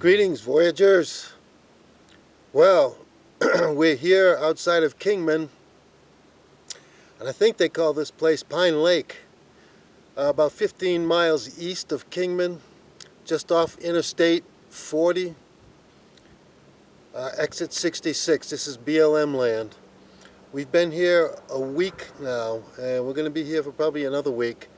Greetings, Voyagers. Well, we're here outside of Kingman, and I think they call this place Pine Lake, about 15 miles east of Kingman, just off Interstate 40, exit 66. This is BLM land. We've been here a week now, and we're going to be here for probably another week.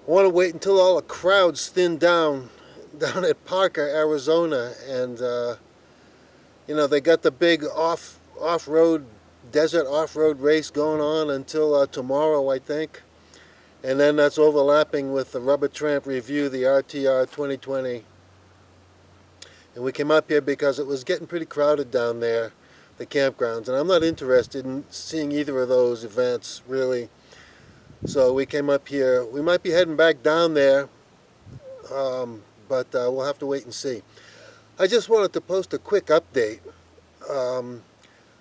I want to wait until all the crowds thin down at Parker, Arizona, and they got the big off-road, desert off-road race going on until tomorrow, I think. And then that's overlapping with the Rubber Tramp Review, the RTR 2020. And we came up here because it was getting pretty crowded down there, the campgrounds. And I'm not interested in seeing either of those events, really. So we came up here. We might be heading back down there, but we'll have to wait and see. I just wanted to post a quick update.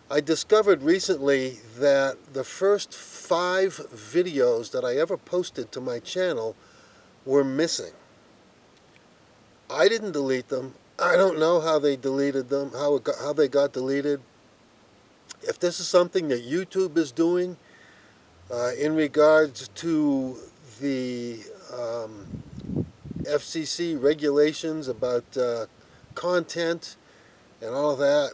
I discovered recently that the first 5 videos that I ever posted to my channel were missing. I didn't delete them. I don't know how they deleted them, how they got deleted. If this is something that YouTube is doing in regards to the FCC regulations about content and all of that,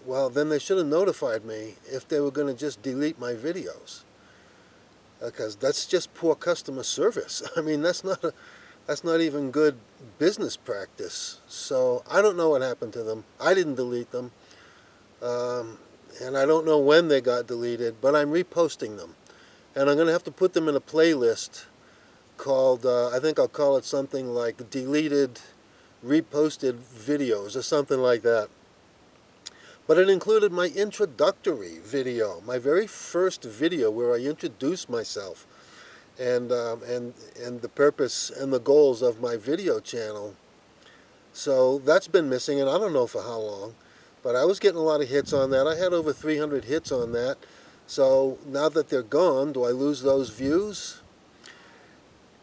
well, then they should have notified me if they were going to just delete my videos, because that's just poor customer service. I mean, that's not even good business practice. So I don't know what happened to them. I didn't delete them, and I don't know when they got deleted, but I'm reposting them, and I'm going to have to put them in a playlist called, I think I'll call it something like deleted reposted videos or something like that. But it included my introductory video, my very first video where I introduced myself and the purpose and the goals of my video channel. So that's been missing, and I don't know for how long, but I was getting a lot of hits on that. I had over 300 hits on that. So now that they're gone, do I lose those views?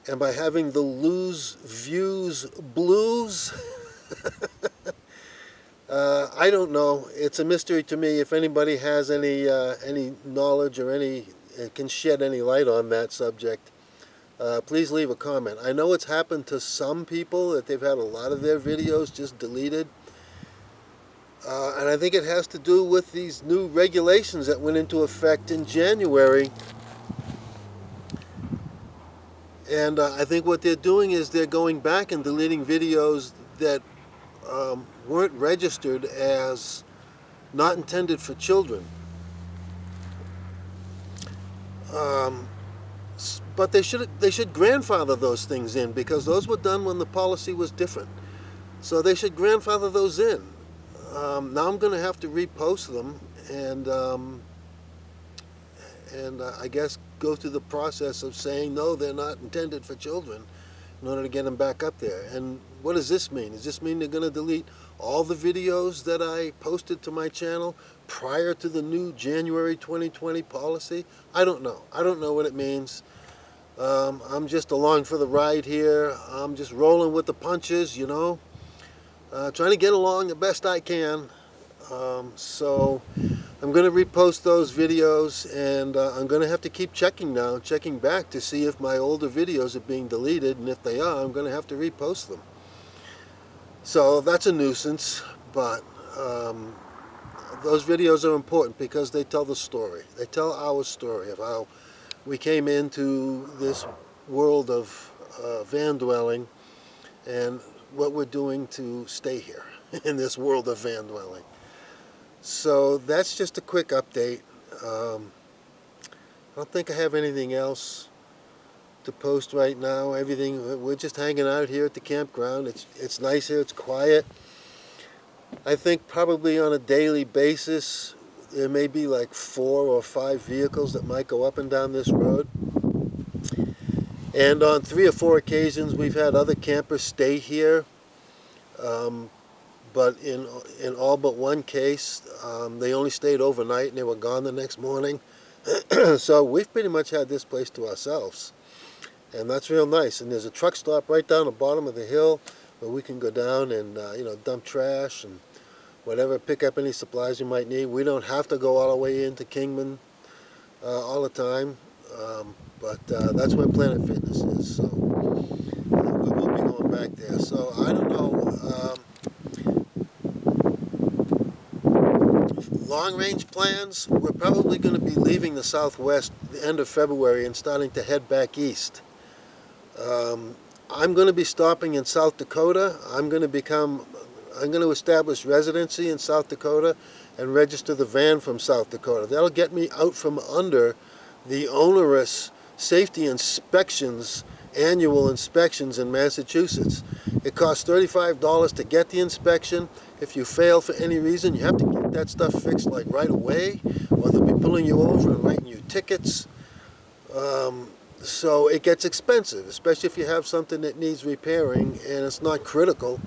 Am I having the lose views blues? I don't know. It's a mystery to me. If anybody has any knowledge or can shed any light on that subject, please leave a comment. I know it's happened to some people that they've had a lot of their videos just deleted. And I think it has to do with these new regulations that went into effect in January. And I think what they're doing is they're going back and deleting videos that weren't registered as not intended for children. But they should grandfather those things in, because those were done when the policy was different. So they should grandfather those in. Now I'm going to have to repost them and I guess go through the process of saying no, they're not intended for children, in order to get them back up there. And what does this mean? Does this mean they're going to delete all the videos that I posted to my channel prior to the new January 2020 policy? I don't know. I don't know what it means. I'm just along for the ride here. I'm just rolling with the punches, trying to get along the best I can. So I'm going to repost those videos, and I'm going to have to keep checking back to see if my older videos are being deleted, and if they are, I'm going to have to repost them. So that's a nuisance, but those videos are important because they tell the story. They tell our story of how we came into this world of van dwelling and what we're doing to stay here in this world of van dwelling. So that's just a quick update. I don't think I have anything else to post right now. We're just hanging out here at the campground. It's nice here, it's quiet. I think probably on a daily basis there may be like 4 or 5 vehicles that might go up and down this road. And on 3 or 4 occasions we've had other campers stay here. But in all but one case, they only stayed overnight and they were gone the next morning. So we've pretty much had this place to ourselves. And that's real nice. And there's a truck stop right down the bottom of the hill. where we can go down and dump trash and whatever, pick up any supplies you might need. We don't have to go all the way into Kingman all the time, but that's where Planet Fitness is. So we will be going back there. So I don't know. Long-range plans, we're probably going to be leaving the Southwest the end of February and starting to head back east. I'm going to be stopping in South Dakota. I'm going to establish residency in South Dakota and register the van from South Dakota. That'll get me out from under the onerous safety inspections, annual inspections in Massachusetts. It costs $35 to get the inspection. If you fail for any reason, you have to get that stuff fixed like right away, or they'll be pulling you over and writing you tickets. So it gets expensive, especially if you have something that needs repairing and it's not critical.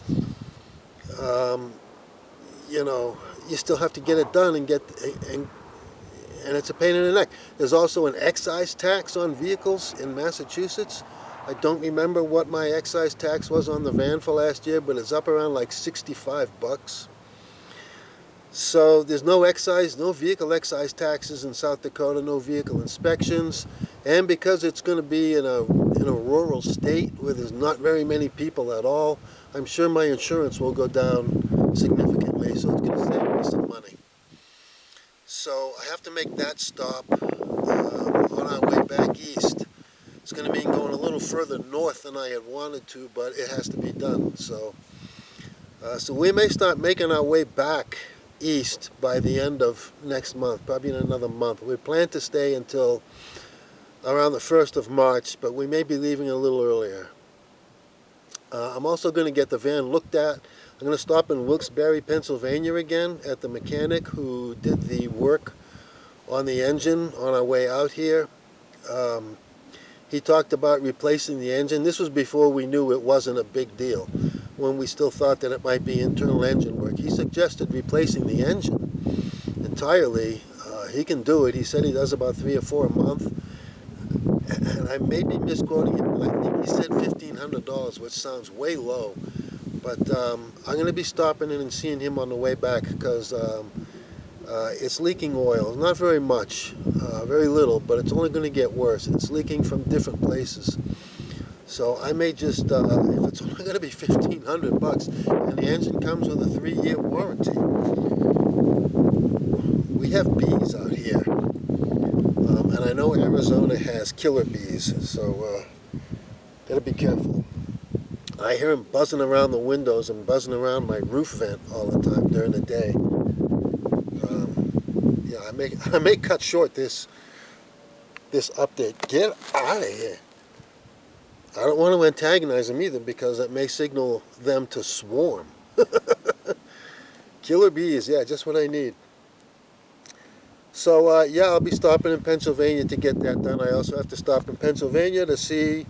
You still have to get it done and it's a pain in the neck. There's also an excise tax on vehicles in Massachusetts. I don't remember what my excise tax was on the van for last year, but it's up around like $65. So there's no vehicle excise taxes in South Dakota, no vehicle inspections, and because it's going to be in a rural state where there's not very many people at all, I'm sure my insurance will go down significantly, so it's going to save me some money. So I have to make that stop on our way back east. It's going to mean going a little further north than I had wanted to, but it has to be done. So we may start making our way back east by the end of next month, probably in another month. We plan to stay until around the 1st of March, but we may be leaving a little earlier. I'm also going to get the van looked at. I'm going to stop in Wilkes-Barre, Pennsylvania again at the mechanic who did the work on the engine on our way out here. He talked about replacing the engine. This was before we knew it wasn't a big deal, when we still thought that it might be internal engine work. He suggested replacing the engine entirely. He can do it. He said he does about 3 or 4 a month. And I may be misquoting him, but I think he said $1,500, which sounds way low. But I'm going to be stopping in and seeing him on the way back because it's leaking oil. Not very much, very little, but it's only going to get worse. It's leaking from different places. So I may just, if it's only going to be $1,500 and the engine comes with a 3-year warranty. We have bees out here. And I know Arizona has killer bees, so gotta be careful. I hear them buzzing around the windows and buzzing around my roof vent all the time during the day. I may cut short this update. Get out of here. I don't want to antagonize them either because it may signal them to swarm. Killer bees, yeah, just what I need. So, I'll be stopping in Pennsylvania to get that done. I also have to stop in Pennsylvania to see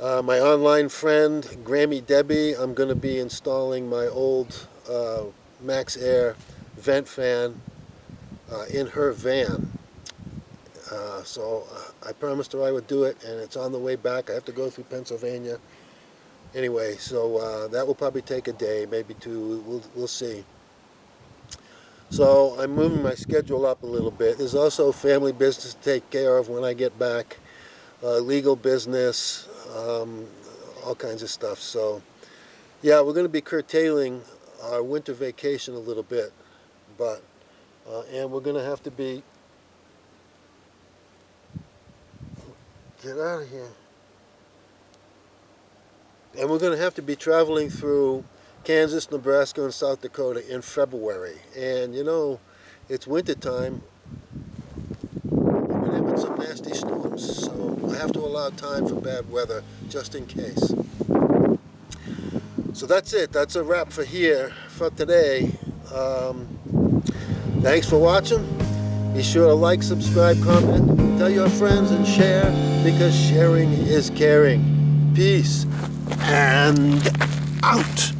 my online friend, Grammy Debbie. I'm going to be installing my old Max Air vent fan in her van. So I promised her I would do it, and it's on the way back. I have to go through Pennsylvania. Anyway, so that will probably take a day, maybe 2. We'll see. So I'm moving my schedule up a little bit. There's also family business to take care of when I get back, legal business, all kinds of stuff. So, yeah, we're going to be curtailing our winter vacation a little bit, but and we're going to have to be. Get out of here. And we're going to have to be traveling through Kansas, Nebraska, and South Dakota in February. And, it's winter time. We've been having some nasty storms, so I have to allow time for bad weather just in case. So that's it. That's a wrap for today. Thanks for watching. Be sure to like, subscribe, comment, tell your friends, and share, because sharing is caring. Peace and out.